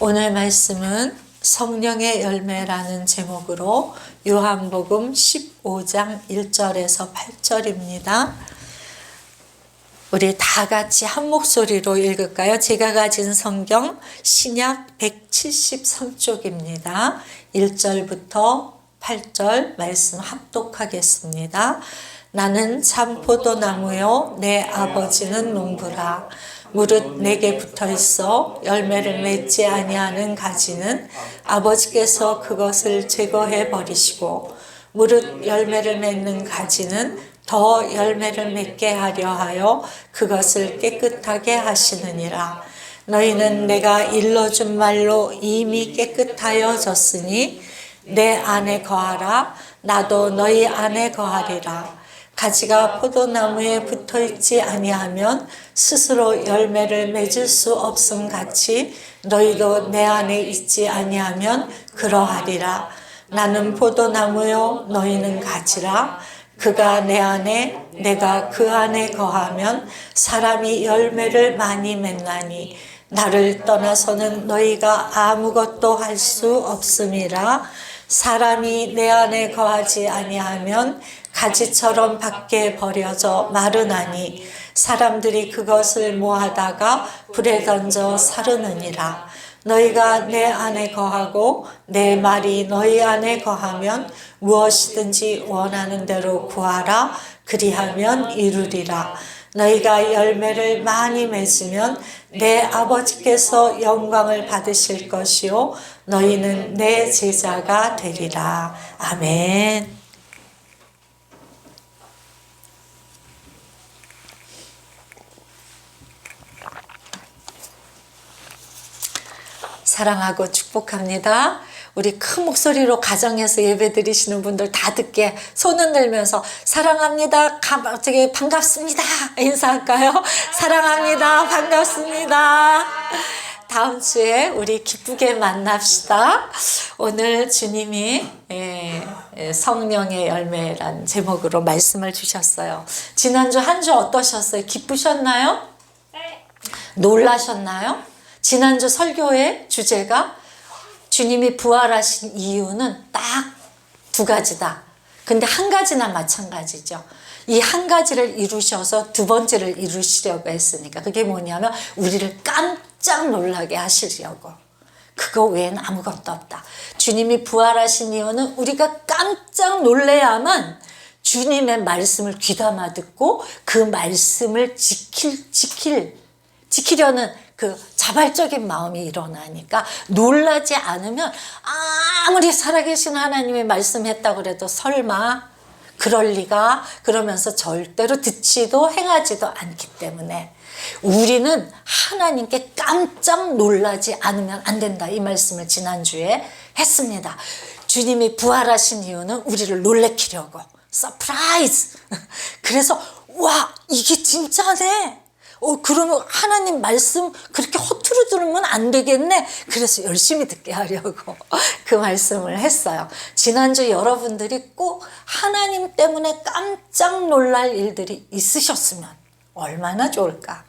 오늘 말씀은 성령의 열매라는 제목으로 요한복음 15장 1절에서 8절입니다. 우리 다 같이 한 목소리로 읽을까요? 제가 가진 성경 신약 173쪽입니다. 1절부터 8절 말씀 합독하겠습니다. 나는 참 포도나무요 내 아버지는 농부라. 무릇 내게 붙어 있어 열매를 맺지 아니하는 가지는 아버지께서 그것을 제거해 버리시고, 무릇 열매를 맺는 가지는 더 열매를 맺게 하려 하여 그것을 깨끗하게 하시느니라. 너희는 내가 일러준 말로 이미 깨끗하여졌으니 내 안에 거하라. 나도 너희 안에 거하리라. 가지가 포도나무에 붙어있지 아니하면 스스로 열매를 맺을 수 없음 같이 너희도 내 안에 있지 아니하면 그러하리라. 나는 포도나무요 너희는 가지라. 그가 내 안에 내가 그 안에 거하면 사람이 열매를 많이 맺나니 나를 떠나서는 너희가 아무것도 할 수 없음이라. 사람이 내 안에 거하지 아니하면 가지처럼 밖에 버려져 마르나니 사람들이 그것을 모아다가 불에 던져 사르느니라. 너희가 내 안에 거하고 내 말이 너희 안에 거하면 무엇이든지 원하는 대로 구하라. 그리하면 이루리라. 너희가 열매를 많이 맺으면 내 아버지께서 영광을 받으실 것이요 너희는 내 제자가 되리라. 아멘. 사랑하고 축복합니다. 우리 큰 목소리로 가정에서 예배 드리시는 분들 다 듣게 손 흔들면서 사랑합니다, 되게 반갑습니다 인사할까요? 사랑합니다, 반갑습니다. 다음 주에 우리 기쁘게 만납시다. 오늘 주님이 성령의 열매란 제목으로 말씀을 주셨어요. 지난주 한 주 어떠셨어요? 기쁘셨나요? 네. 놀라셨나요? 지난주 설교의 주제가 주님이 부활하신 이유는 딱 두 가지다. 근데 한 가지나 마찬가지죠. 이 한 가지를 이루셔서 두 번째를 이루시려고 했으니까 그게 뭐냐면 우리를 깜짝 놀라게 하시려고. 그거 외에는 아무것도 없다. 주님이 부활하신 이유는 우리가 깜짝 놀래야만 주님의 말씀을 귀담아 듣고 그 말씀을 지키려는 그 자발적인 마음이 일어나니까 놀라지 않으면 아무리 살아계신 하나님의 말씀했다고 그래도 설마 그럴 리가 그러면서 절대로 듣지도 행하지도 않기 때문에 우리는 하나님께 깜짝 놀라지 않으면 안 된다. 이 말씀을 지난주에 했습니다. 주님이 부활하신 이유는 우리를 놀래키려고. 서프라이즈. 그래서 와 이게 진짜네. 그러면 하나님 말씀 그렇게 허투루 들으면 안 되겠네. 그래서 열심히 듣게 하려고 그 말씀을 했어요. 지난주 여러분들이 꼭 하나님 때문에 깜짝 놀랄 일들이 있으셨으면 얼마나 좋을까.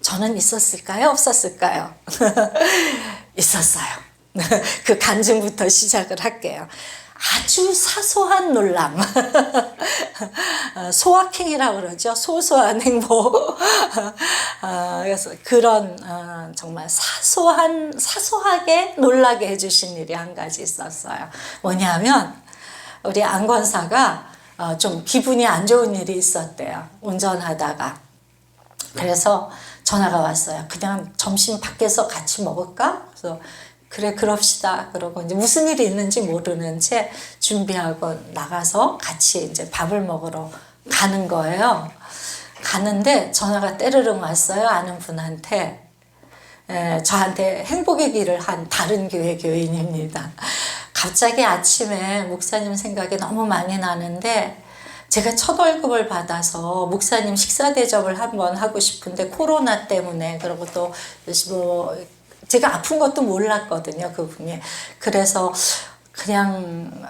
저는 있었을까요? 없었을까요? 있었어요. 그 간증부터 시작을 할게요. 아주 사소한 놀람. 소확행이라고 그러죠. 소소한 행복. 그래서 그런 정말 사소하게 놀라게 해주신 일이 한 가지 있었어요. 뭐냐면 우리 안 권사가 좀 기분이 안 좋은 일이 있었대요. 운전하다가. 그래서 전화가 왔어요. 그냥 점심 밖에서 같이 먹을까? 그래서 그래 그럽시다. 그러고 이제 무슨 일이 있는지 모르는 채 준비하고 나가서 같이 이제 밥을 먹으러 가는 거예요. 가는데 전화가 때르릉 왔어요. 아는 분한테. 저한테 행복의 길을 한 다른 교회 교인입니다. 갑자기 아침에 목사님 생각이 너무 많이 나는데 제가 첫 월급을 받아서 목사님 식사 대접을 한번 하고 싶은데 코로나 때문에 그리고 또 뭐 제가 아픈 것도 몰랐거든요, 그분이. 그래서 그냥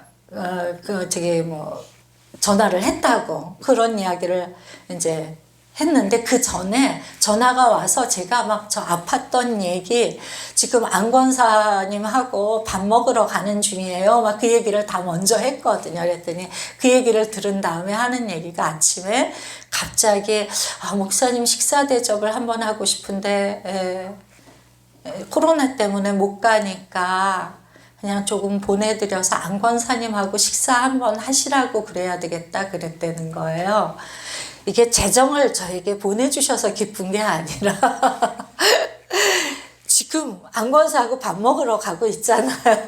전화를 했다고 그런 이야기를 이제 했는데 그 전에 전화가 와서 제가 막 저 아팠던 얘기, 지금 안 권사님하고 밥 먹으러 가는 중이에요. 막 그 얘기를 다 먼저 했거든요. 그랬더니 그 얘기를 들은 다음에 하는 얘기가 아침에 갑자기 목사님 식사 대접을 한번 하고 싶은데 코로나 때문에 못 가니까 그냥 조금 보내드려서 안 권사님하고 식사 한번 하시라고 그래야 되겠다 그랬다는 거예요. 이게 재정을 저에게 보내주셔서 기쁜 게 아니라 지금 안권사하고 밥 먹으러 가고 있잖아요.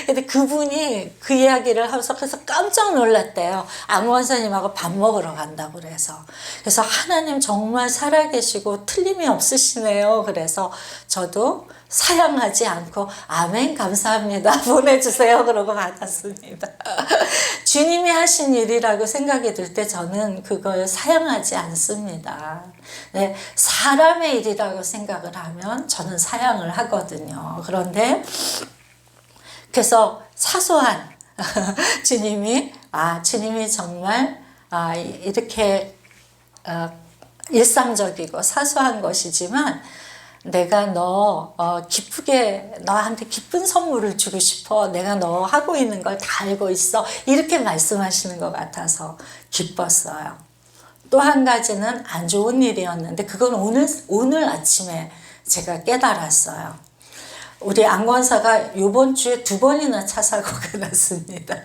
근데 그분이 그 이야기를 하면서 그래서 깜짝 놀랐대요. 안권사님하고 밥 먹으러 간다고 그래서. 그래서 하나님 정말 살아계시고 틀림이 없으시네요. 그래서 저도 사양하지 않고 아멘 감사합니다 보내주세요 그러고 받았습니다. 주님이 하신 일이라고 생각이 들 때 저는 그걸 사양하지 않습니다. 네, 사람의 일이라고 생각을 하면 저는 사양을 하거든요. 그런데 그래서 사소한 주님이 정말 이렇게 일상적이고 사소한 것이지만 내가 너한테 기쁜 선물을 주고 싶어. 내가 너 하고 있는 걸 다 알고 있어. 이렇게 말씀하시는 것 같아서 기뻤어요. 또 한 가지는 안 좋은 일이었는데 그건 오늘 아침에 제가 깨달았어요. 우리 안권사가 이번 주에 2번이나 차 사고가 났습니다.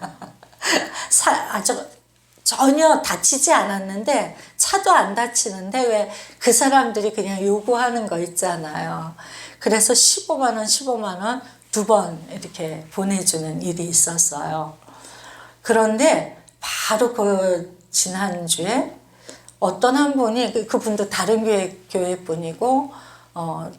전혀 다치지 않았는데 차도 안 다치는데 왜 그 사람들이 그냥 요구하는 거 있잖아요. 그래서 15만 원 2번 이렇게 보내주는 일이 있었어요. 그런데 바로 그 지난주에 어떤 한 분이 그분도 다른 교회 분이고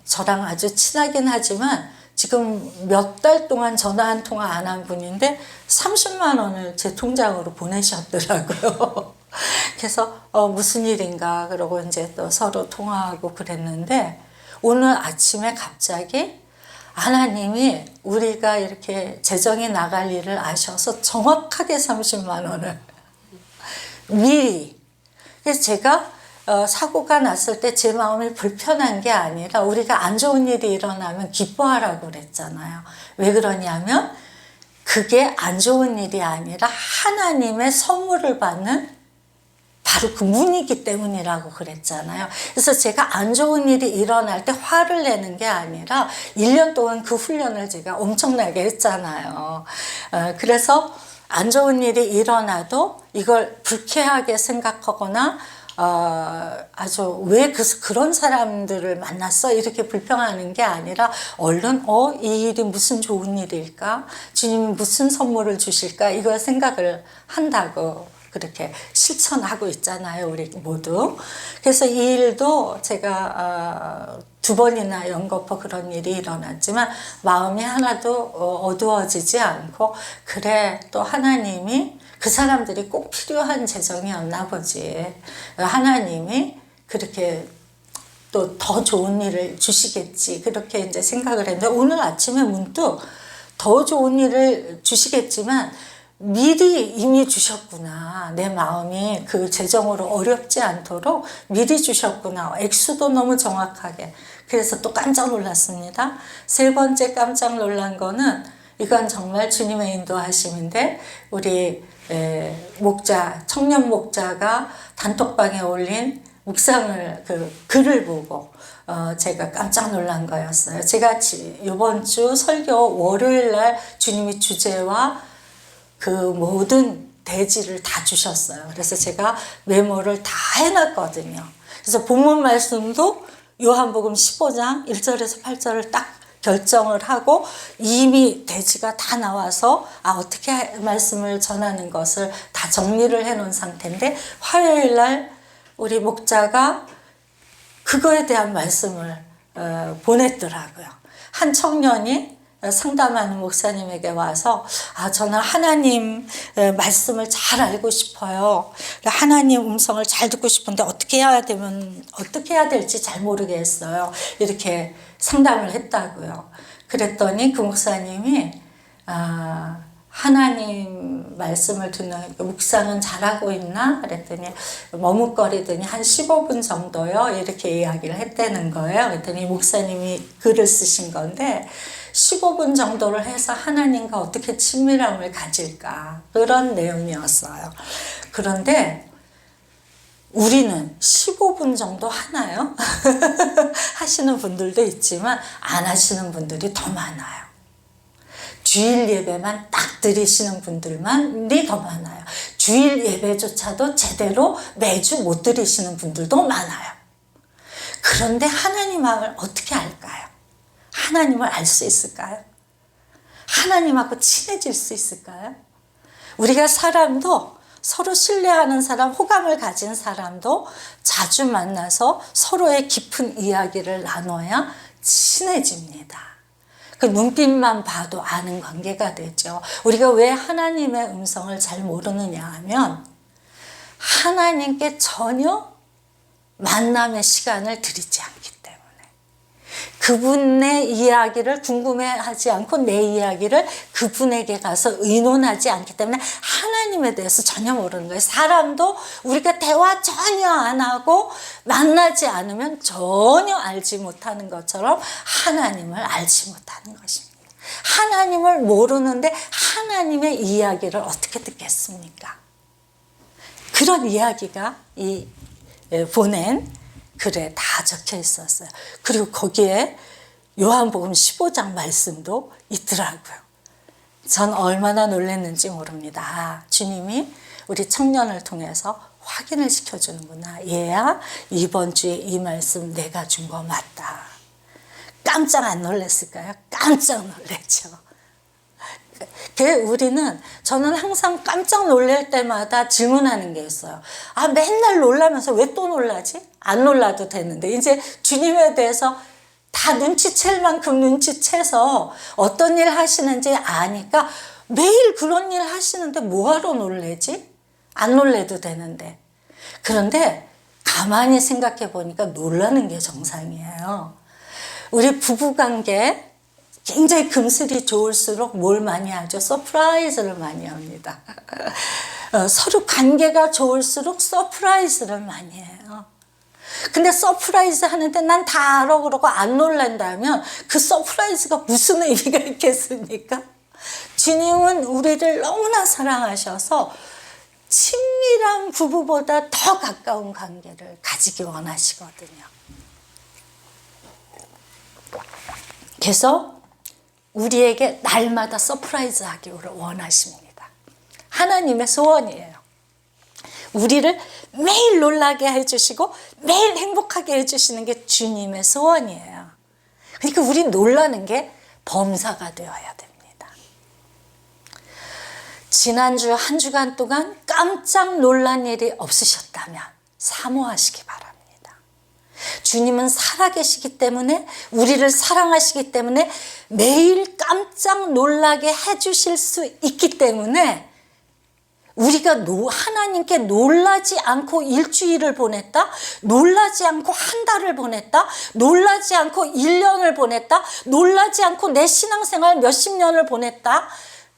저랑 아주 친하긴 하지만 지금 몇 달 동안 전화 한 통화 안 한 분인데 30만 원을 제 통장으로 보내셨더라고요. 그래서 무슨 일인가 그러고 이제 또 서로 통화하고 그랬는데 오늘 아침에 갑자기 하나님이 우리가 이렇게 재정이 나갈 일을 아셔서 정확하게 30만 원을 미리. 그래서 제가 사고가 났을 때 제 마음이 불편한 게 아니라 우리가 안 좋은 일이 일어나면 기뻐하라고 그랬잖아요. 왜 그러냐면 그게 안 좋은 일이 아니라 하나님의 선물을 받는 바로 그 문이기 때문이라고 그랬잖아요. 그래서 제가 안 좋은 일이 일어날 때 화를 내는 게 아니라 1년 동안 그 훈련을 제가 엄청나게 했잖아요. 그래서 안 좋은 일이 일어나도 이걸 불쾌하게 생각하거나 아주 왜 그런 사람들을 만났어? 이렇게 불평하는 게 아니라 얼른 이 일이 무슨 좋은 일일까? 주님이 무슨 선물을 주실까? 이걸 생각을 한다고 그렇게 실천하고 있잖아요, 우리 모두. 그래서 이 일도 제가 2번이나 연거푸 그런 일이 일어났지만 마음이 하나도 어두워지지 않고 그래 또 하나님이 그 사람들이 꼭 필요한 재정이었나 보지. 하나님이 그렇게 또 더 좋은 일을 주시겠지. 그렇게 이제 생각을 했는데 오늘 아침에 문득 더 좋은 일을 주시겠지만 미리 이미 주셨구나. 내 마음이 그 재정으로 어렵지 않도록 미리 주셨구나. 액수도 너무 정확하게. 그래서 또 깜짝 놀랐습니다. 3번째 깜짝 놀란 거는 이건 정말 주님의 인도하심인데 우리 청년 목자가 단톡방에 올린 묵상을 글을 보고 제가 깜짝 놀란 거였어요. 제가 이번 주 설교 월요일 날 주님이 주제와 그 모든 대지를 다 주셨어요. 그래서 제가 메모를 다 해놨거든요. 그래서 본문 말씀도 요한복음 15장 1절에서 8절을 딱 결정을 하고 이미 대지가 다 나와서 어떻게 말씀을 전하는 것을 다 정리를 해놓은 상태인데 화요일 날 우리 목자가 그거에 대한 말씀을 보냈더라고요. 한 청년이 상담하는 목사님에게 와서 저는 하나님 말씀을 잘 알고 싶어요. 하나님 음성을 잘 듣고 싶은데 어떻게 해야 될지 잘 모르겠어요. 이렇게 상담을 했다고요. 그랬더니 그 목사님이 하나님 말씀을 듣는 묵상은 잘하고 있나? 그랬더니 머뭇거리더니 한 15분 정도요 이렇게 이야기를 했다는 거예요. 그랬더니 목사님이 글을 쓰신 건데 15분 정도를 해서 하나님과 어떻게 친밀함을 가질까 그런 내용이었어요. 그런데 우리는 15분 정도 하나요? 하시는 분들도 있지만 안 하시는 분들이 더 많아요. 주일 예배만 딱 드리시는 분들만이 더 많아요. 주일 예배조차도 제대로 매주 못 드리시는 분들도 많아요. 그런데 하나님을 어떻게 알까요? 하나님을 알 수 있을까요? 하나님하고 친해질 수 있을까요? 우리가 사람도 서로 신뢰하는 사람, 호감을 가진 사람도 자주 만나서 서로의 깊은 이야기를 나눠야 친해집니다. 그 눈빛만 봐도 아는 관계가 되죠. 우리가 왜 하나님의 음성을 잘 모르느냐 하면 하나님께 전혀 만남의 시간을 드리지 않기 때문에 그분의 이야기를 궁금해하지 않고 내 이야기를 그분에게 가서 의논하지 않기 때문에 하나님에 대해서 전혀 모르는 거예요. 사람도 우리가 대화 전혀 안 하고 만나지 않으면 전혀 알지 못하는 것처럼 하나님을 알지 못하는 것입니다. 하나님을 모르는데 하나님의 이야기를 어떻게 듣겠습니까? 그런 이야기가 이 보낸 글에 다 적혀 있었어요. 그리고 거기에 요한복음 15장 말씀도 있더라고요. 전 얼마나 놀랐는지 모릅니다. 주님이 우리 청년을 통해서 확인을 시켜주는구나. 얘야 이번 주에 이 말씀 내가 준 거 맞다. 깜짝 안 놀랐을까요? 깜짝 놀랐죠. 저는 항상 깜짝 놀랄 때마다 질문하는 게 있어요. 아, 맨날 놀라면서 왜 또 놀라지? 안 놀라도 되는데 이제 주님에 대해서 다 눈치챌 만큼 눈치채서 어떤 일 하시는지 아니까 매일 그런 일 하시는데 뭐하러 놀래지? 안 놀래도 되는데. 그런데 가만히 생각해 보니까 놀라는 게 정상이에요. 우리 부부관계 굉장히 금슬이 좋을수록 뭘 많이 하죠? 서프라이즈를 많이 합니다. 서로 관계가 좋을수록 서프라이즈를 많이 해요. 근데 서프라이즈 하는데 난 다 알아 그러고 안 놀란다면 그 서프라이즈가 무슨 의미가 있겠습니까? 주님은 우리를 너무나 사랑하셔서 친밀한 부부보다 더 가까운 관계를 가지기 원하시거든요. 그래서 우리에게 날마다 서프라이즈 하기를 원하십니다. 하나님의 소원이에요. 우리를 매일 놀라게 해주시고 매일 행복하게 해주시는 게 주님의 소원이에요. 그러니까 우리 놀라는 게 범사가 되어야 됩니다. 지난주 한 주간 동안 깜짝 놀란 일이 없으셨다면 사모하시기 바랍니다. 주님은 살아계시기 때문에 우리를 사랑하시기 때문에 매일 깜짝 놀라게 해주실 수 있기 때문에 우리가 하나님께 놀라지 않고 일주일을 보냈다, 놀라지 않고 한 달을 보냈다, 놀라지 않고 1년을 보냈다, 놀라지 않고 내 신앙생활 몇십 년을 보냈다,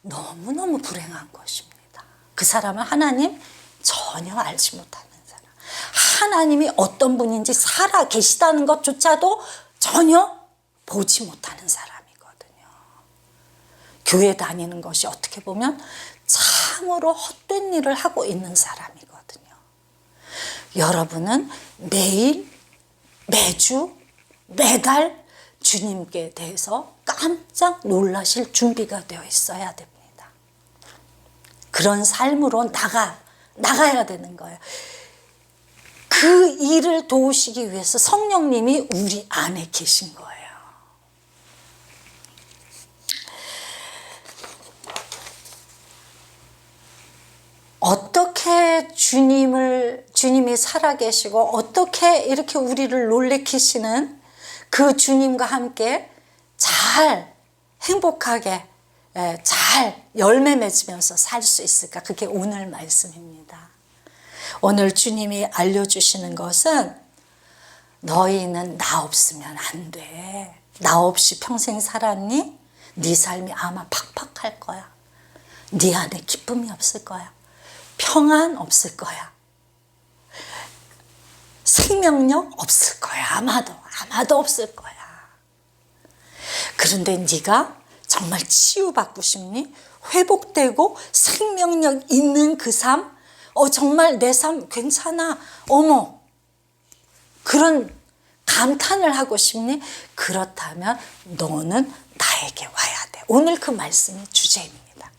너무너무 불행한 것입니다. 그 사람은 하나님 전혀 알지 못하는 사람, 하나님이 어떤 분인지 살아 계시다는 것조차도 전혀 보지 못하는 사람이거든요. 교회 다니는 것이 어떻게 보면 참으로 헛된 일을 하고 있는 사람이거든요. 여러분은 매일, 매주, 매달 주님께 대해서 깜짝 놀라실 준비가 되어 있어야 됩니다. 그런 삶으로 나가야 되는 거예요. 그 일을 도우시기 위해서 성령님이 우리 안에 계신 거예요. 어떻게 주님이 살아계시고 어떻게 이렇게 우리를 놀래키시는 그 주님과 함께 잘 행복하게 잘 열매 맺으면서 살 수 있을까? 그게 오늘 말씀입니다. 오늘 주님이 알려주시는 것은 너희는 나 없으면 안 돼. 나 없이 평생 살았니? 네 삶이 아마 팍팍할 거야. 네 안에 기쁨이 없을 거야. 평안 없을 거야. 생명력 없을 거야. 아마도 없을 거야. 그런데 네가 정말 치유받고 싶니? 회복되고 생명력 있는 그 삶? 정말 내 삶 괜찮아. 어머. 그런 감탄을 하고 싶니? 그렇다면 너는 나에게 와야 돼. 오늘 그 말씀이 주제입니다.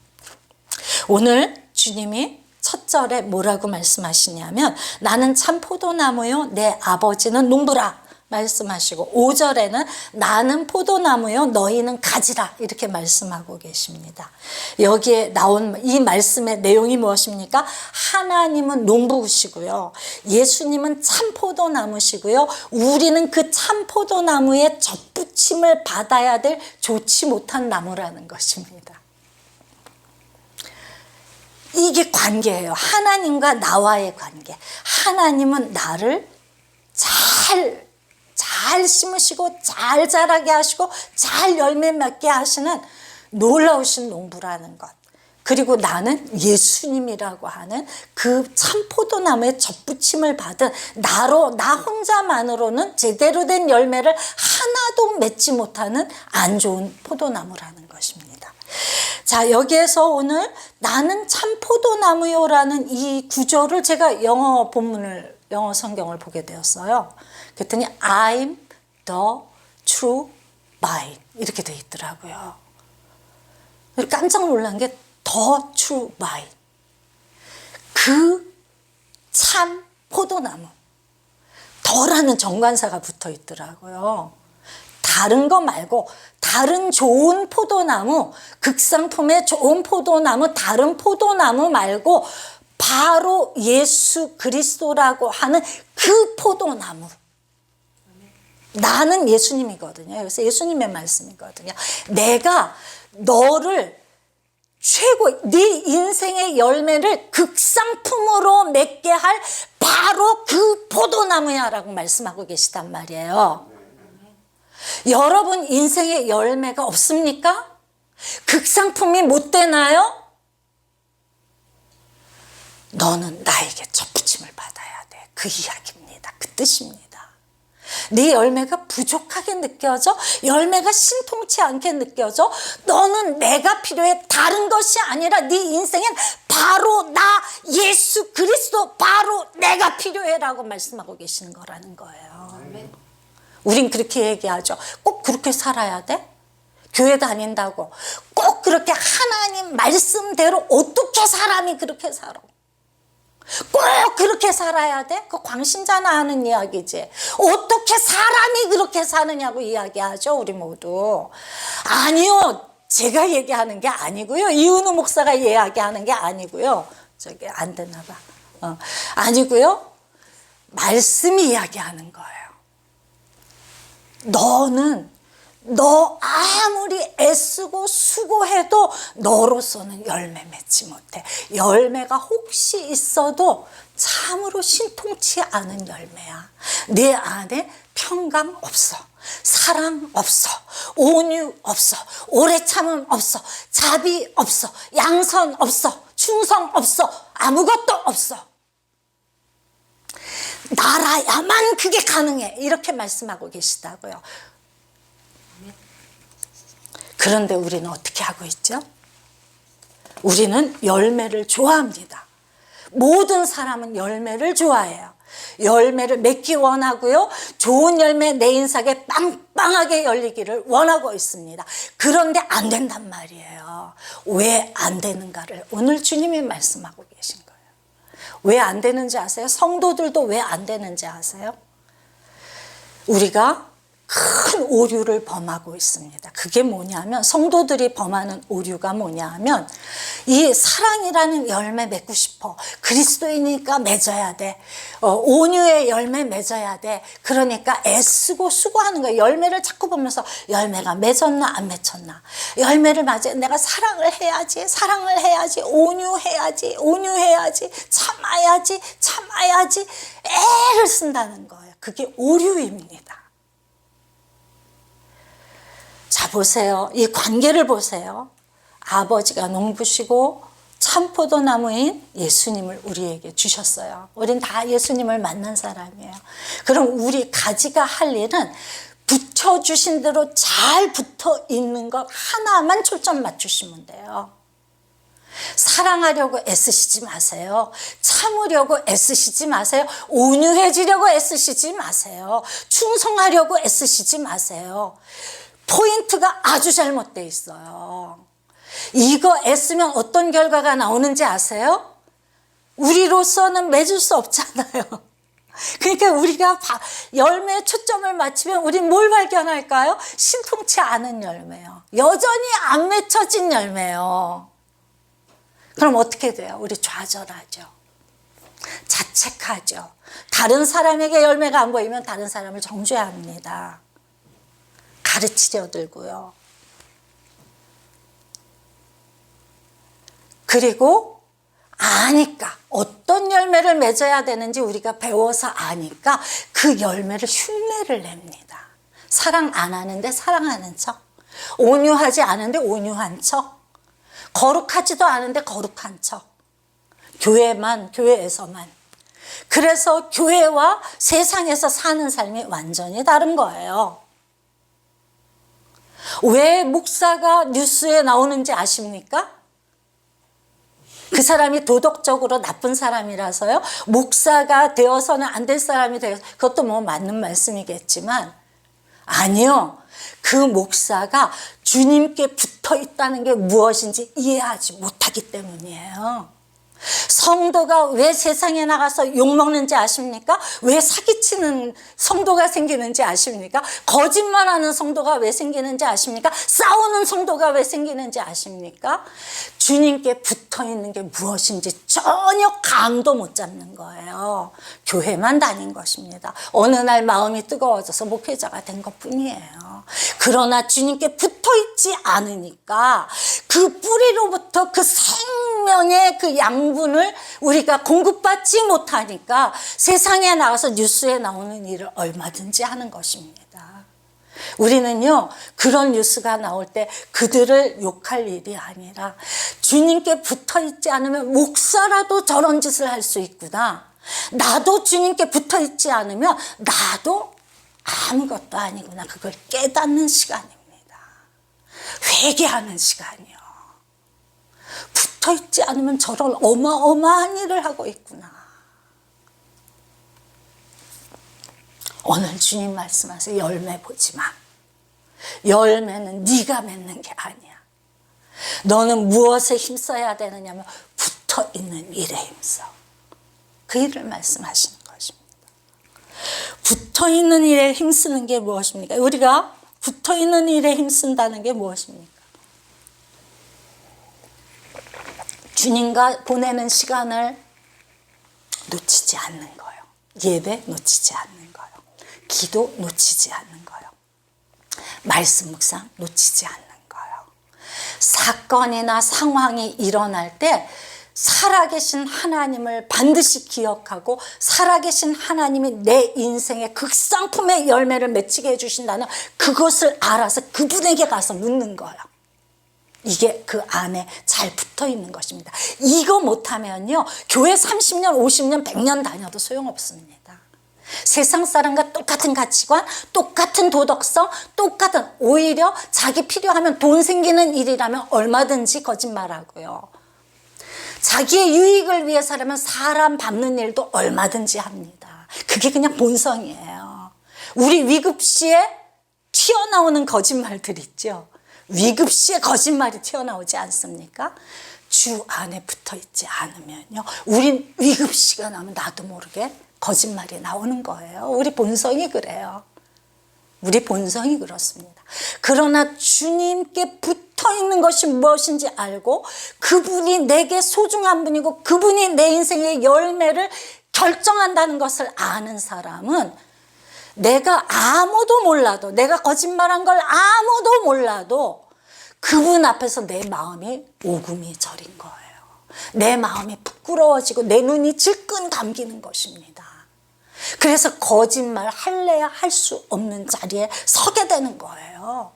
오늘 주님이 첫 절에 뭐라고 말씀하시냐면 나는 참 포도나무요 내 아버지는 농부라 말씀하시고 5절에는 나는 포도나무요 너희는 가지라 이렇게 말씀하고 계십니다. 여기에 나온 이 말씀의 내용이 무엇입니까? 하나님은 농부시고요, 예수님은 참 포도나무시고요, 우리는 그 참 포도나무의 접붙임을 받아야 될 좋지 못한 나무라는 것입니다. 이게 관계예요. 하나님과 나와의 관계. 하나님은 나를 잘 심으시고 잘 자라게 하시고 잘 열매 맺게 하시는 놀라우신 농부라는 것. 그리고 나는 예수님이라고 하는 그 참 포도나무의 접붙임을 받은 나 혼자만으로는 제대로 된 열매를 하나도 맺지 못하는 안 좋은 포도나무라는 것입니다. 자, 여기에서 오늘 나는 참 포도나무요라는 이 구절을 제가 영어 성경을 보게 되었어요. 그랬더니 I'm the true vine 이렇게 돼 있더라고요. 깜짝 놀란 게 the true vine, 그 참 포도나무. 더라는 정관사가 붙어 있더라고요. 다른 거 말고 다른 좋은 포도나무, 극상품의 좋은 포도나무, 다른 포도나무 말고 바로 예수 그리스도라고 하는 그 포도나무. 나는 예수님이거든요. 그래서 예수님의 말씀이거든요. 내가 너를 네 인생의 열매를 극상품으로 맺게 할 바로 그 포도나무야라고 말씀하고 계시단 말이에요. 여러분 인생의 열매가 없습니까? 극상품이 못 되나요? 너는 나에게 접붙임을 받아야 돼. 그 이야기입니다. 그 뜻입니다. 네 열매가 부족하게 느껴져? 열매가 신통치 않게 느껴져? 너는 내가 필요해. 다른 것이 아니라 네 인생엔 바로 나 예수 그리스도 바로 내가 필요해라고 말씀하고 계시는 거라는 거예요. 우린 그렇게 얘기하죠. 꼭 그렇게 살아야 돼? 교회 다닌다고 꼭 그렇게 하나님 말씀대로 어떻게 사람이 그렇게 살아? 꼭 그렇게 살아야 돼? 그 광신자나 하는 이야기지. 어떻게 사람이 그렇게 사느냐고 이야기하죠, 우리 모두. 아니요, 제가 얘기하는 게 아니고요, 이은우 목사가 이야기하는 게 아니고요. 저기 안 되나 봐. 아니고요, 말씀이 이야기하는 거예요. 너 아무리 애쓰고 수고해도 너로서는 열매 맺지 못해. 열매가 혹시 있어도 참으로 신통치 않은 열매야. 내 안에 평강 없어, 사랑 없어, 온유 없어, 오래 참음 없어, 자비 없어, 양선 없어, 충성 없어, 아무것도 없어. 나라야만 그게 가능해. 이렇게 말씀하고 계시다고요. 그런데 우리는 어떻게 하고 있죠? 우리는 열매를 좋아합니다. 모든 사람은 열매를 좋아해요. 열매를 맺기 원하고요, 좋은 열매 내 인생에 빵빵하게 열리기를 원하고 있습니다. 그런데 안 된단 말이에요. 왜 안 되는가를 오늘 주님이 말씀하고 계신 거예요. 왜 안 되는지 아세요? 성도들도 왜 안 되는지 아세요? 우리가 큰 오류를 범하고 있습니다. 그게 뭐냐면, 성도들이 범하는 오류가 뭐냐면, 이 사랑이라는 열매 맺고 싶어. 그리스도이니까 맺어야 돼. 온유의 열매 맺어야 돼. 그러니까 애쓰고 수고하는 거예요. 열매를 자꾸 보면서 열매가 맺었나 안 맺혔나. 열매를 맞아 내가 사랑을 해야지, 온유해야지, 참아야지 애를 쓴다는 거예요. 그게 오류입니다. 자, 보세요. 이 관계를 보세요. 아버지가 농부시고 참포도나무인 예수님을 우리에게 주셨어요. 우린 다 예수님을 만난 사람이에요. 그럼 우리 가지가 할 일은 붙여주신 대로 잘 붙어 있는 것 하나만 초점 맞추시면 돼요. 사랑하려고 애쓰시지 마세요. 참으려고 애쓰시지 마세요. 온유해지려고 애쓰시지 마세요. 충성하려고 애쓰시지 마세요. 포인트가 아주 잘못되어 있어요. 이거 애쓰면 어떤 결과가 나오는지 아세요? 우리로서는 맺을 수 없잖아요. 그러니까 우리가 열매에 초점을 맞추면 우린 뭘 발견할까요? 신통치 않은 열매요. 여전히 안 맺혀진 열매요. 그럼 어떻게 돼요? 우리 좌절하죠. 자책하죠. 다른 사람에게 열매가 안 보이면 다른 사람을 정죄합니다. 가르치려 들고요. 그리고 아니까 어떤 열매를 맺어야 되는지 우리가 배워서 아니까 그 열매를 흉내를 냅니다. 사랑 안 하는데 사랑하는 척, 온유하지 않은데 온유한 척, 거룩하지도 않은데 거룩한 척, 교회에서만. 그래서 교회와 세상에서 사는 삶이 완전히 다른 거예요. 왜 목사가 뉴스에 나오는지 아십니까? 그 사람이 도덕적으로 나쁜 사람이라서요. 목사가 되어서는 안 될 사람이 되어서, 그것도 뭐 맞는 말씀이겠지만, 아니요. 그 목사가 주님께 붙어 있다는 게 무엇인지 이해하지 못하기 때문이에요. 성도가 왜 세상에 나가서 욕먹는지 아십니까? 왜 사기치는 성도가 생기는지 아십니까? 거짓말하는 성도가 왜 생기는지 아십니까? 싸우는 성도가 왜 생기는지 아십니까? 주님께 붙어있는 게 무엇인지 전혀 감도 못 잡는 거예요. 교회만 다닌 것입니다. 어느 날 마음이 뜨거워져서 목회자가 된 것뿐이에요. 그러나 주님께 붙어있지 않으니까 그 뿌리로부터 그 생명의 그 양분을 우리가 공급받지 못하니까 세상에 나가서 뉴스에 나오는 일을 얼마든지 하는 것입니다. 우리는요, 그런 뉴스가 나올 때 그들을 욕할 일이 아니라 주님께 붙어 있지 않으면 목사라도 저런 짓을 할 수 있구나. 나도 주님께 붙어 있지 않으면 나도 아무것도 아니구나. 그걸 깨닫는 시간입니다. 회개하는 시간이요. 붙어 있지 않으면 저런 어마어마한 일을 하고 있구나. 오늘 주님 말씀하세요. 열매 보지 마. 열매는 네가 맺는 게 아니야. 너는 무엇에 힘써야 되느냐면 붙어 있는 일에 힘써. 그 일을 말씀하시는 것입니다. 붙어 있는 일에 힘쓰는 게 무엇입니까? 우리가 붙어 있는 일에 힘쓴다는 게 무엇입니까? 주님과 보내는 시간을 놓치지 않는 거예요. 예배 놓치지 않는 거예요. 기도 놓치지 않는 거예요. 말씀 묵상 놓치지 않는 거예요. 사건이나 상황이 일어날 때 살아계신 하나님을 반드시 기억하고 살아계신 하나님이 내 인생의 극상품의 열매를 맺히게 해주신다는 그것을 알아서 그분에게 가서 묻는 거예요. 이게 그 안에 잘 붙어 있는 것입니다. 이거 못하면요, 교회 30년, 50년, 100년 다녀도 소용없습니다. 세상 사람과 똑같은 가치관, 똑같은 도덕성, 똑같은, 오히려 자기 필요하면 돈 생기는 일이라면 얼마든지 거짓말하고요. 자기의 유익을 위해서라면 사람 밟는 일도 얼마든지 합니다. 그게 그냥 본성이에요. 우리 위급시에 튀어나오는 거짓말들 있죠. 위급시에 거짓말이 튀어나오지 않습니까? 주 안에 붙어있지 않으면요, 우린 위급시가 나면 나도 모르게 거짓말이 나오는 거예요. 우리 본성이 그래요. 우리 본성이 그렇습니다. 그러나 주님께 붙어있는 것이 무엇인지 알고 그분이 내게 소중한 분이고 그분이 내 인생의 열매를 결정한다는 것을 아는 사람은 내가 아무도 몰라도, 내가 거짓말한 걸 아무도 몰라도 그분 앞에서 내 마음이 오금이 저린 거예요. 내 마음이 부끄러워지고 내 눈이 질끈 감기는 것입니다. 그래서 거짓말 할래야 할 수 없는 자리에 서게 되는 거예요.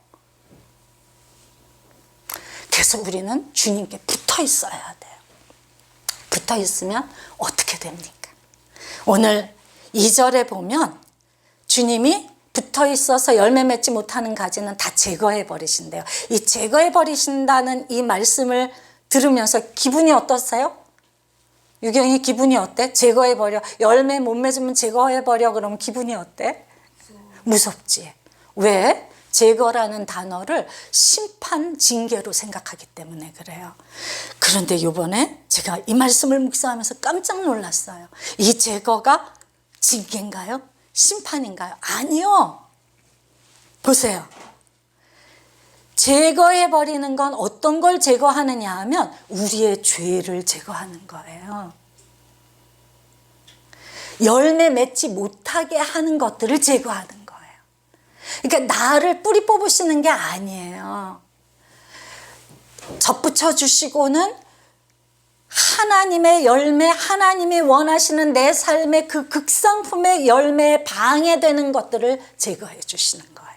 그래서 그래서 우리는 주님께 붙어 있어야 돼요. 붙어 있으면 어떻게 됩니까? 오늘 2절에 보면 주님이 붙어 있어서 열매 맺지 못하는 가지는 다 제거해 버리신대요. 이 제거해 버리신다는 이 말씀을 들으면서 기분이 어떠세요? 유경이 기분이 어때? 제거해 버려. 열매 못 맺으면 제거해 버려. 그러면 기분이 어때? 무섭지. 왜? 제거라는 단어를 심판, 징계로 생각하기 때문에 그래요. 그런데 이번에 제가 이 말씀을 묵상하면서 깜짝 놀랐어요. 이 제거가 징계인가요? 심판인가요? 아니요. 보세요. 제거해버리는 건 어떤 걸 제거하느냐 하면 우리의 죄를 제거하는 거예요. 열매 맺지 못하게 하는 것들을 제거하는 거예요. 그러니까 나를 뿌리 뽑으시는 게 아니에요. 접붙여 주시고는 하나님의 열매, 하나님이 원하시는 내 삶의 그 극상품의 열매에 방해되는 것들을 제거해 주시는 거예요.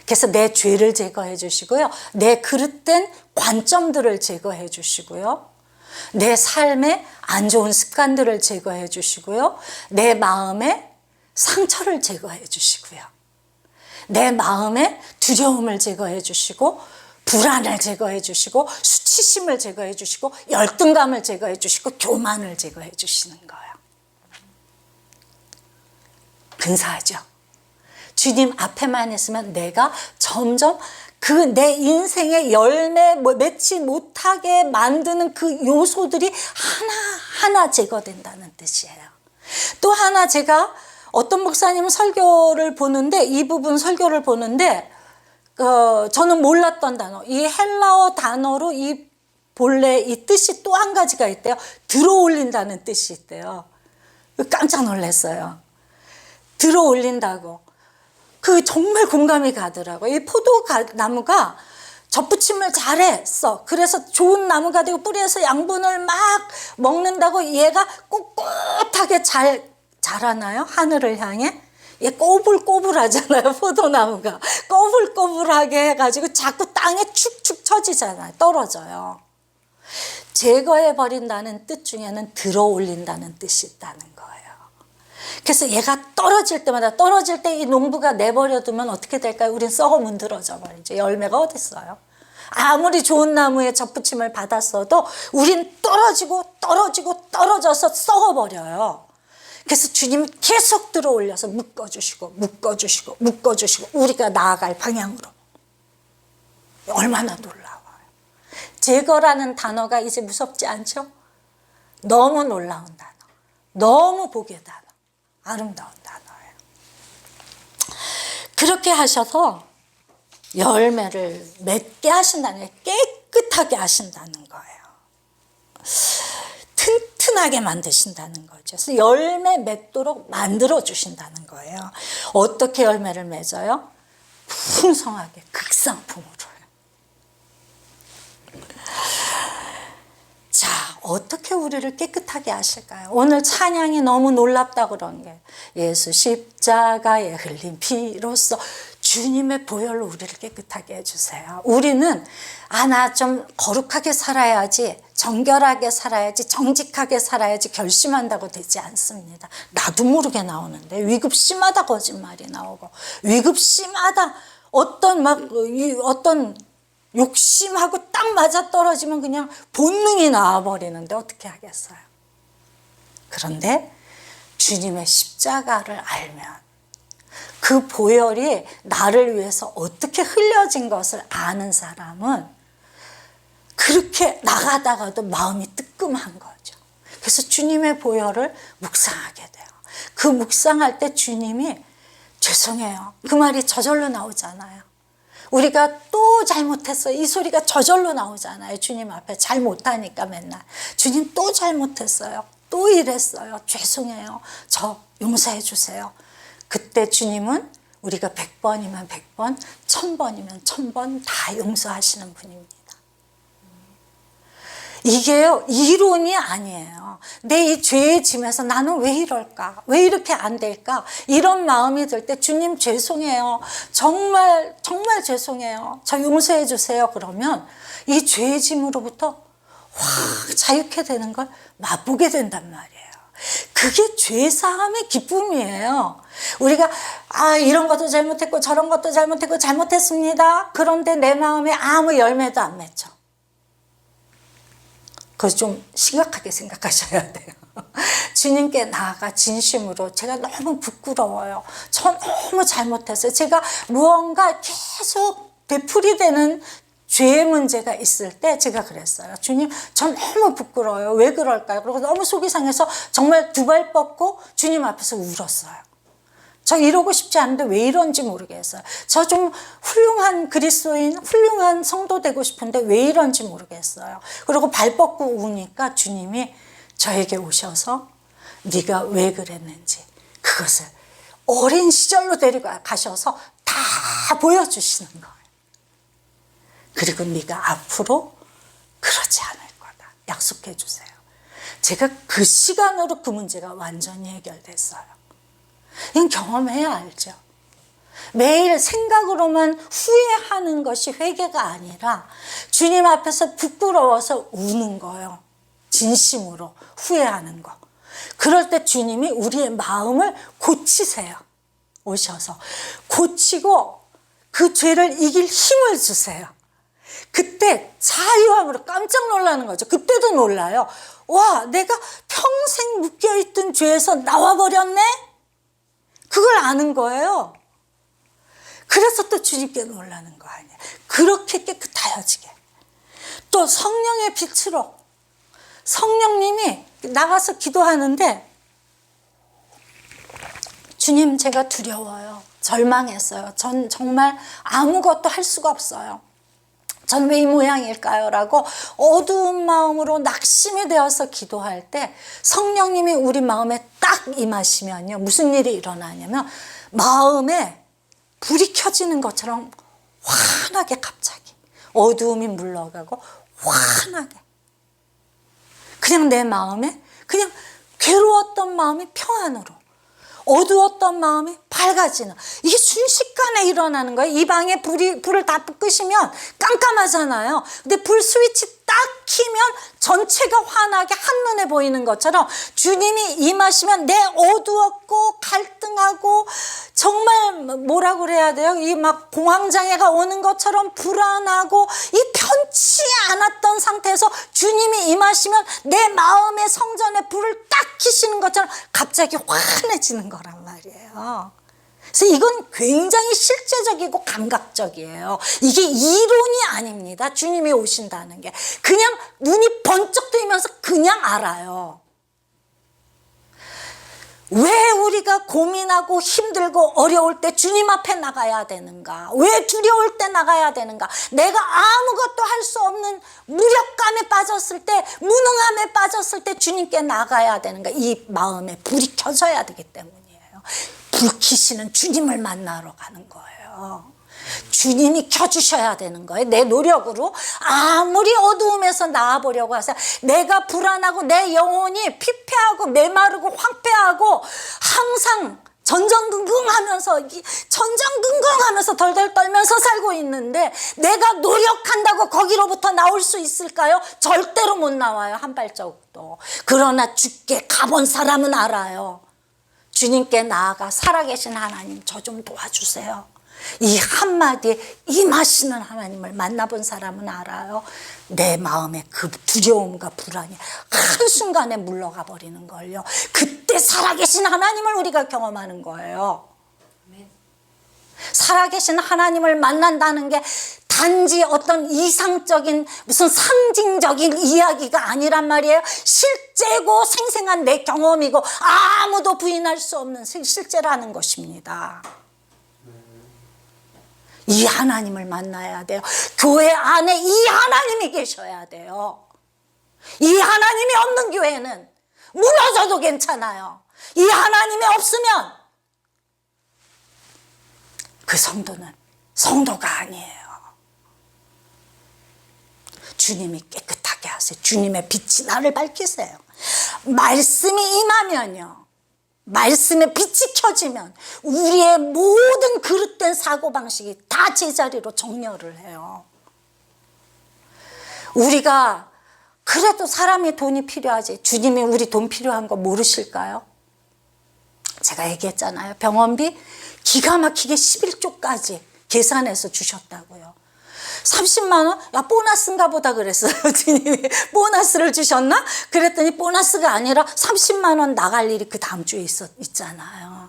그래서 내 죄를 제거해 주시고요. 내 그릇된 관점들을 제거해 주시고요. 내 삶의 안 좋은 습관들을 제거해 주시고요. 내 마음의 상처를 제거해 주시고요. 내 마음의 두려움을 제거해 주시고 불안을 제거해 주시고 수치심을 제거해 주시고 열등감을 제거해 주시고 교만을 제거해 주시는 거예요. 근사하죠? 주님 앞에만 있으면 내가 점점 그 내 인생의 열매 맺지 못하게 만드는 그 요소들이 하나하나 제거된다는 뜻이에요. 또 하나 제가 어떤 목사님 설교를 보는데 이 부분 설교를 보는데 저는 몰랐던 단어, 이 헬라어 단어로 이 본래 이 뜻이 또 한 가지가 있대요. 들어올린다는 뜻이 있대요. 깜짝 놀랐어요. 들어올린다고. 그 정말 공감이 가더라고요. 이 포도나무가 접붙임을 잘했어. 그래서 좋은 나무가 되고 뿌리에서 양분을 막 먹는다고 얘가 꼿꼿하게 잘 자라나요? 하늘을 향해? 얘 꼬불꼬불하잖아요. 포도나무가 꼬불꼬불하게 해가지고 자꾸 땅에 축축 처지잖아요. 떨어져요. 제거해버린다는 뜻 중에는 들어올린다는 뜻이 있다는 거예요. 그래서 얘가 떨어질 때마다 떨어질 때 이 농부가 내버려두면 어떻게 될까요? 우린 썩어 문드러져 버리죠. 열매가 어딨어요? 아무리 좋은 나무에 접붙임을 받았어도 우린 떨어져서 썩어버려요. 그래서 주님은 계속 들어올려서 묶어주시고 우리가 나아갈 방향으로. 얼마나 놀라워요. 제거라는 단어가 이제 무섭지 않죠? 너무 놀라운 단어, 너무 복의 단어, 아름다운 단어예요. 그렇게 하셔서 열매를 맺게 하신다는 게 깨끗하게 하신다는 거예요. 튼튼하게 만드신다는 거죠. 그래서 열매 맺도록 만들어 주신다는 거예요. 어떻게 열매를 맺어요? 풍성하게 극상품으로요. 자, 어떻게 우리를 깨끗하게 하실까요? 오늘 찬양이 너무 놀랍다 그런 게 예수 십자가에 흘린 피로써 주님의 보혈로 우리를 깨끗하게 해주세요. 우리는 나 좀 거룩하게 살아야지, 정결하게 살아야지, 정직하게 살아야지 결심한다고 되지 않습니다. 나도 모르게 나오는데 위급시마다 거짓말이 나오고 위급시마다 어떤 욕심하고 딱 맞아떨어지면 그냥 본능이 나와버리는데 어떻게 하겠어요? 그런데 주님의 십자가를 알면 그 보혈이 나를 위해서 어떻게 흘려진 것을 아는 사람은 그렇게 나가다가도 마음이 뜨끔한 거죠. 그래서 주님의 보혈을 묵상하게 돼요. 그 묵상할 때 주님이 죄송해요. 그 말이 저절로 나오잖아요. 우리가 또 잘못했어요. 이 소리가 저절로 나오잖아요. 주님 앞에 잘못하니까 맨날. 주님 또 잘못했어요. 또 이랬어요. 죄송해요. 저 용서해 주세요. 그때 주님은 우리가 100번이면 100번, 1000번이면 1000번 다 용서하시는 분입니다. 이게요, 이론이 아니에요. 내 이 죄의 짐에서 나는 왜 이럴까? 왜 이렇게 안 될까? 이런 마음이 들 때 주님 죄송해요. 정말 정말 죄송해요. 저 용서해 주세요. 그러면 이 죄의 짐으로부터 확 자유케 되는 걸 맛보게 된단 말이에요. 그게 죄사함의 기쁨이에요. 우리가 이런 것도 잘못했고 저런 것도 잘못했고 잘못했습니다. 그런데 내 마음에 아무 열매도 안 맺혀. 그래서 좀 심각하게 생각하셔야 돼요. 주님께 나아가 진심으로 제가 너무 부끄러워요. 저 너무 잘못했어요. 제가 무언가 계속 되풀이되는 죄의 문제가 있을 때 제가 그랬어요. 주님, 저 너무 부끄러워요. 왜 그럴까요? 그리고 너무 속이 상해서 정말 두 발 뻗고 주님 앞에서 울었어요. 저 이러고 싶지 않은데 왜 이런지 모르겠어요. 저 좀 훌륭한 그리스도인, 훌륭한 성도 되고 싶은데 왜 이런지 모르겠어요. 그리고 발 뻗고 우니까 주님이 저에게 오셔서 네가 왜 그랬는지 그것을 어린 시절로 데리고 가셔서 다 보여주시는 거예요. 그리고 네가 앞으로 그러지 않을 거다. 약속해 주세요. 제가 그 시간으로 그 문제가 완전히 해결됐어요. 이건 경험해야 알죠. 매일 생각으로만 후회하는 것이 회개가 아니라 주님 앞에서 부끄러워서 우는 거예요. 진심으로 후회하는 거. 그럴 때 주님이 우리의 마음을 고치세요. 오셔서 고치고 그 죄를 이길 힘을 주세요. 그때 자유함으로 깜짝 놀라는 거죠. 그때도 놀라요. 와, 내가 평생 묶여있던 죄에서 나와버렸네? 그걸 아는 거예요. 그래서 또 주님께 놀라는 거 아니에요. 그렇게 깨끗하여지게. 또 성령의 빛으로 성령님이 나가서 기도하는데 주님, 제가 두려워요. 절망했어요. 전 정말 아무것도 할 수가 없어요. 전 왜 이 모양일까요? 라고 어두운 마음으로 낙심이 되어서 기도할 때 성령님이 우리 마음에 딱 임하시면요. 무슨 일이 일어나냐면 마음에 불이 켜지는 것처럼 환하게 갑자기 어두움이 물러가고 환하게 그냥 내 마음에 그냥 괴로웠던 마음이 평안으로 어두웠던 마음이 밝아지는 이게 순식간에 일어나는 거예요. 이 방에 불을 다 끄시면 깜깜하잖아요. 근데 불 스위치 딱 키면 전체가 환하게 한눈에 보이는 것처럼 주님이 임하시면 내 어두웠고 갈등하고 정말 뭐라고 그래야 돼요? 이 막 공황장애가 오는 것처럼 불안하고 이 편치 않았던 상태에서 주님이 임하시면 내 마음의 성전에 불을 딱 켜시는 것처럼 갑자기 환해지는 거란 말이에요. 그래서 이건 굉장히 실제적이고 감각적이에요. 이게 이론이 아닙니다. 주님이 오신다는 게. 그냥 눈이 번쩍 뜨이면서 그냥 알아요. 왜 우리가 고민하고 힘들고 어려울 때 주님 앞에 나가야 되는가? 왜 두려울 때 나가야 되는가? 내가 아무것도 할 수 없는 무력감에 빠졌을 때, 무능함에 빠졌을 때 주님께 나가야 되는가? 이 마음에 불이 켜져야 되기 때문이에요. 불 켜시는 주님을 만나러 가는 거예요. 주님이 켜주셔야 되는 거예요. 내 노력으로 아무리 어두움에서 나와보려고 하세요. 내가 불안하고 내 영혼이 피폐하고 메마르고 황폐하고 항상 전전긍긍하면서 덜덜 떨면서 살고 있는데 내가 노력한다고 거기로부터 나올 수 있을까요? 절대로 못 나와요. 한 발자국도. 그러나 주께 가본 사람은 알아요. 주님께 나아가 살아계신 하나님, 저 좀 도와주세요. 이 한마디에 임하시는 하나님을 만나본 사람은 알아요. 내 마음에 그 두려움과 불안이 한순간에 물러가 버리는 걸요. 그때 살아계신 하나님을 우리가 경험하는 거예요. 살아계신 하나님을 만난다는 게 단지 어떤 이상적인 무슨 상징적인 이야기가 아니란 말이에요. 실제고 생생한 내 경험이고 아무도 부인할 수 없는 실제라는 것입니다. 이 하나님을 만나야 돼요. 교회 안에 이 하나님이 계셔야 돼요. 이 하나님이 없는 교회는 무너져도 괜찮아요. 이 하나님이 없으면 그 성도는 성도가 아니에요. 주님이 깨끗하게 하게 하세요. 주님의 빛이 나를 밝히세요. 말씀이 임하면요, 말씀의 빛이 켜지면 우리의 모든 그릇된 사고방식이 다 제자리로 정렬을 해요. 우리가 그래도 사람이 돈이 필요하지, 주님이 우리 돈 필요한 거 모르실까요? 제가 얘기했잖아요. 병원비 기가 막히게 11조까지 계산해서 주셨다고요. 30만 원? 야, 보너스인가 보다 그랬어요. 주님이 보너스를 주셨나? 그랬더니 보너스가 아니라 30만 원 나갈 일이 그 다음 주에 있잖아요.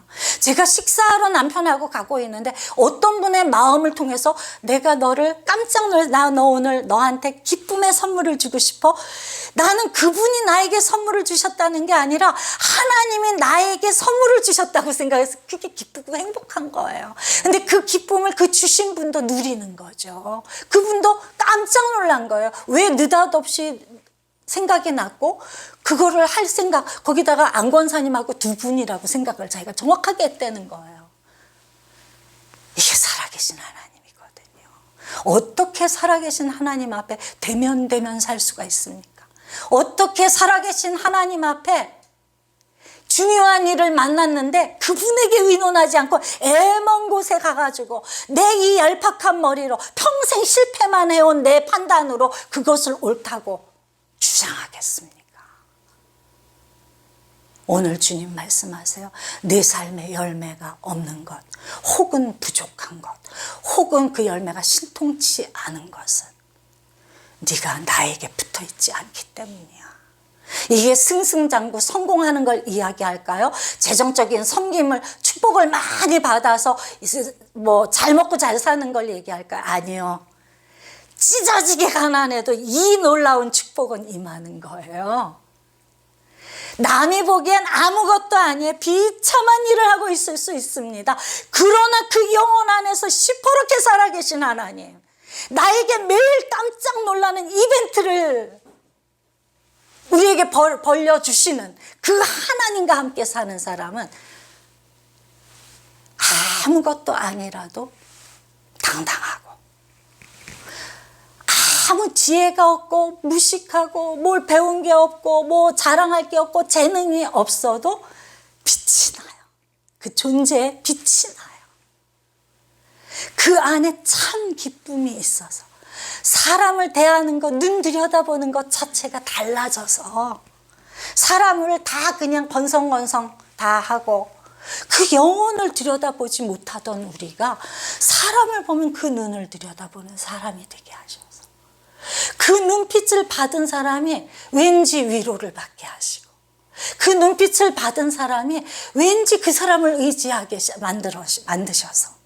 제가 식사하러 남편하고 가고 있는데 어떤 분의 마음을 통해서 내가 너를 깜짝 놀라, 너 오늘 너한테 기쁨의 선물을 주고 싶어. 나는 그분이 나에게 선물을 주셨다는 게 아니라 하나님이 나에게 선물을 주셨다고 생각해서 그게 기쁘고 행복한 거예요. 근데 그 기쁨을 그 주신 분도 누리는 거죠. 그분도 깜짝 놀란 거예요. 왜 느닷없이 생각이 났고 그거를 할 생각, 거기다가 안권사님하고 두 분이라고 생각을 자기가 정확하게 했다는 거예요. 이게 살아계신 하나님이거든요. 어떻게 살아계신 하나님 앞에 대면대면 살 수가 있습니까? 어떻게 살아계신 하나님 앞에 중요한 일을 만났는데 그분에게 의논하지 않고 애먼 곳에 가가지고 내 이 얄팍한 머리로 평생 실패만 해온 내 판단으로 그것을 옳다고 주장하겠습니까? 오늘 주님 말씀하세요. 내 삶에 열매가 없는 것, 혹은 부족한 것, 혹은 그 열매가 신통치 않은 것은 네가 나에게 붙어있지 않기 때문이야. 이게 승승장구 성공하는 걸 이야기할까요? 재정적인 섬김을, 축복을 많이 받아서 뭐 잘 먹고 잘 사는 걸 얘기할까요? 아니요. 찢어지게 가난해도 이 놀라운 축복은 임하는 거예요. 남이 보기엔 아무것도 아니에요. 비참한 일을 하고 있을 수 있습니다. 그러나 그 영혼 안에서 시퍼렇게 살아계신 하나님, 나에게 매일 깜짝 놀라는 이벤트를 우리에게 벌려주시는 그 하나님과 함께 사는 사람은 아무것도 아니라도 당당하고, 아무 지혜가 없고 무식하고 뭘 배운 게 없고 뭐 자랑할 게 없고 재능이 없어도 빛이 나요. 그 존재에 빛이 나요. 그 안에 참 기쁨이 있어서 사람을 대하는 것, 눈 들여다보는 것 자체가 달라져서 사람을 다 그냥 건성건성 다 하고 그 영혼을 들여다보지 못하던 우리가 사람을 보면 그 눈을 들여다보는 사람이 되게 하셔서 그 눈빛을 받은 사람이 왠지 위로를 받게 하시고 그 눈빛을 받은 사람이 왠지 그 사람을 의지하게 만드셔서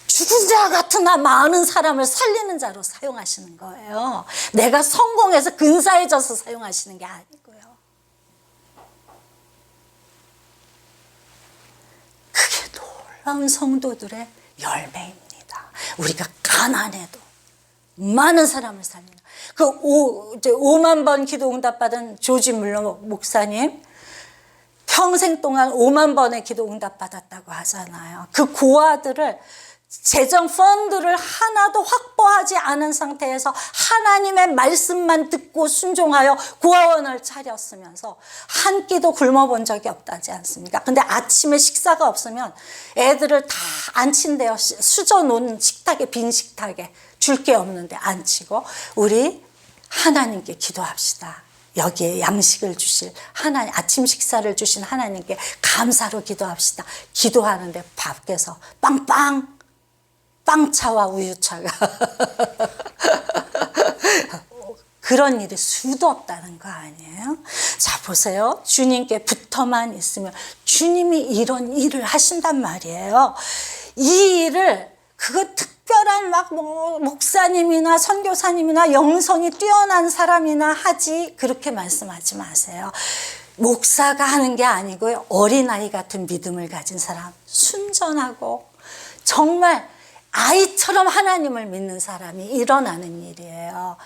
죽은 자 같으나 많은 사람을 살리는 자로 사용하시는 거예요. 내가 성공해서 근사해져서 사용하시는 게 아니고요. 그게 놀라운 성도들의 열매입니다. 우리가 가난해도 많은 사람을 살리는 그 5만 번 기도 응답받은 조지 물러 목사님, 평생 동안 5만 번의 기도 응답받았다고 하잖아요. 그 고아들을 재정 펀드를 하나도 확보하지 않은 상태에서 하나님의 말씀만 듣고 순종하여 고아원을 차렸으면서 한 끼도 굶어본 적이 없다지 않습니까? 근데 아침에 식사가 없으면 애들을 다 앉힌대요. 수저놓은 식탁에, 빈 식탁에 줄 게 없는데 앉히고 우리 하나님께 기도합시다. 여기에 양식을 주실 하나님, 아침 식사를 주신 하나님께 감사로 기도합시다. 기도하는데 밖에서 빵차와 우유차가 그런 일이 수도 없다는 거 아니에요? 자, 보세요. 주님께 붙어만 있으면 주님이 이런 일을 하신단 말이에요. 이 일을 그거 특별한 막 뭐 목사님이나 선교사님이나 영성이 뛰어난 사람이나 하지 그렇게 말씀하지 마세요. 목사가 하는 게 아니고요. 어린아이 같은 믿음을 가진 사람, 순전하고 정말 아이처럼 하나님을 믿는 사람이 일어나는 일이에요.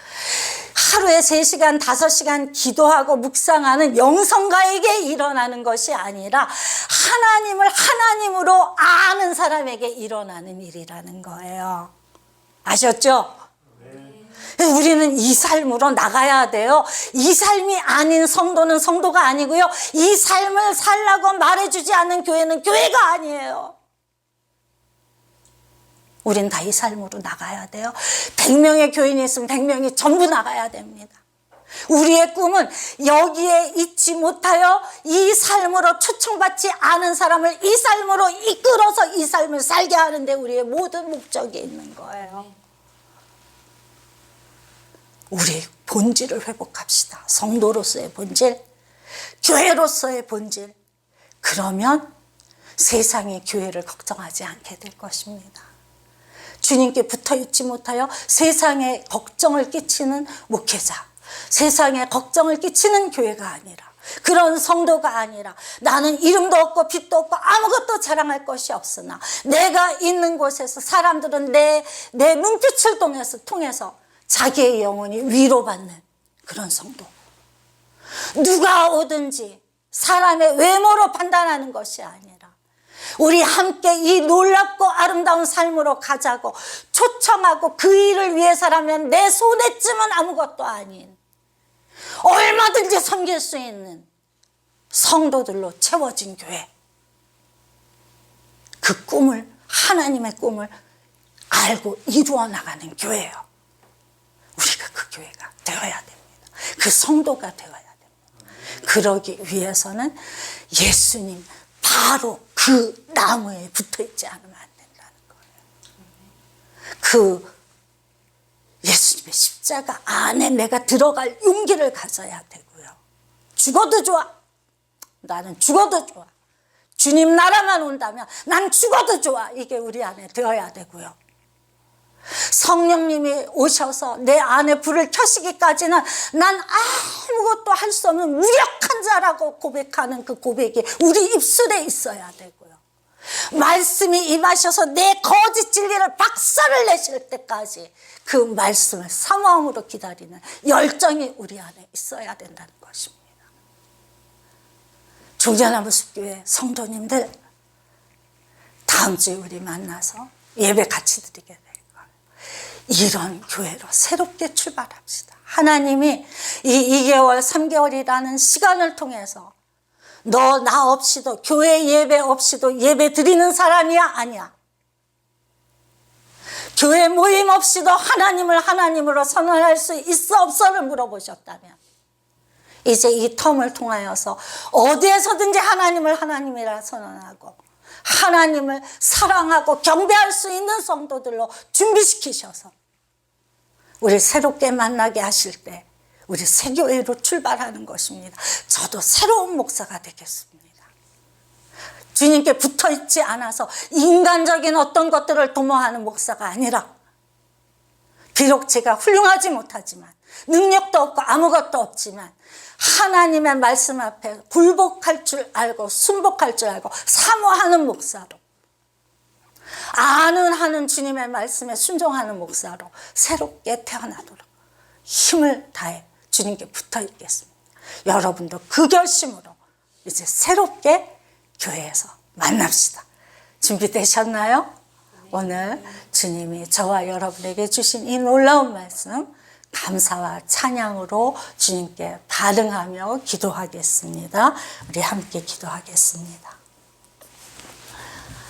하루에 3시간, 5시간 기도하고 묵상하는 영성가에게 일어나는 것이 아니라 하나님을 하나님으로 아는 사람에게 일어나는 일이라는 거예요. 아셨죠? 우리는 이 삶으로 나가야 돼요. 이 삶이 아닌 성도는 성도가 아니고요. 이 삶을 살라고 말해주지 않는 교회는 교회가 아니에요. 우린 다 이 삶으로 나가야 돼요. 100명의 교인이 있으면 100명이 전부 나가야 됩니다. 우리의 꿈은 여기에 있지 못하여 이 삶으로 초청받지 않은 사람을 이 삶으로 이끌어서 이 삶을 살게 하는데 우리의 모든 목적이 있는 거예요. 우리의 본질을 회복합시다. 성도로서의 본질, 교회로서의 본질. 그러면 세상이 교회를 걱정하지 않게 될 것입니다. 주님께 붙어 있지 못하여 세상에 걱정을 끼치는 목회자, 세상에 걱정을 끼치는 교회가 아니라, 그런 성도가 아니라, 나는 이름도 없고 빚도 없고 아무것도 자랑할 것이 없으나 내가 있는 곳에서 사람들은 내 눈빛을 통해서 자기의 영혼이 위로받는 그런 성도. 누가 오든지 사람의 외모로 판단하는 것이 아니라 우리 함께 이 놀랍고 아름다운 삶으로 가자고 초청하고 그 일을 위해서라면 내 손에 쯤은 아무것도 아닌 얼마든지 섬길 수 있는 성도들로 채워진 교회. 그 꿈을, 하나님의 꿈을 알고 이루어 나가는 교회예요. 우리가 그 교회가 되어야 됩니다. 그 성도가 되어야 됩니다. 그러기 위해서는 예수님 바로 그 나무에 붙어있지 않으면 안 된다는 거예요. 그 예수님의 십자가 안에 내가 들어갈 용기를 가져야 되고요. 죽어도 좋아. 나는 죽어도 좋아. 주님 나라만 온다면 난 죽어도 좋아. 이게 우리 안에 되어야 되고요. 성령님이 오셔서 내 안에 불을 켜시기까지는 난 아무것도 할 수 없는 무력한 자라고 고백하는 그 고백이 우리 입술에 있어야 되고요. 말씀이 임하셔서 내 거짓 진리를 박살을 내실 때까지 그 말씀을 사모함으로 기다리는 열정이 우리 안에 있어야 된다는 것입니다. 종전나무 숲교회 성도님들, 다음 주에 우리 만나서 예배 같이 드리게 돼요. 이런 교회로 새롭게 출발합시다. 하나님이 이 2개월, 3개월이라는 시간을 통해서 너 나 없이도, 교회 예배 없이도 예배 드리는 사람이야? 아니야. 교회 모임 없이도 하나님을 하나님으로 선언할 수 있어 없어를 물어보셨다면 이제 이 텀을 통하여서 어디에서든지 하나님을 하나님이라 선언하고 하나님을 사랑하고 경배할 수 있는 성도들로 준비시키셔서 우리 새롭게 만나게 하실 때 우리 새 교회로 출발하는 것입니다. 저도 새로운 목사가 되겠습니다. 주님께 붙어있지 않아서 인간적인 어떤 것들을 도모하는 목사가 아니라, 비록 제가 훌륭하지 못하지만 능력도 없고 아무것도 없지만 하나님의 말씀 앞에 굴복할 줄 알고 순복할 줄 알고 사모하는 목사로, 하는 주님의 말씀에 순종하는 목사로 새롭게 태어나도록 힘을 다해 주님께 붙어 있겠습니다. 여러분도 그 결심으로 이제 새롭게 교회에서 만납시다. 준비되셨나요? 오늘 주님이 저와 여러분에게 주신 이 놀라운 말씀 감사와 찬양으로 주님께 반응하며 기도하겠습니다. 우리 함께 기도하겠습니다.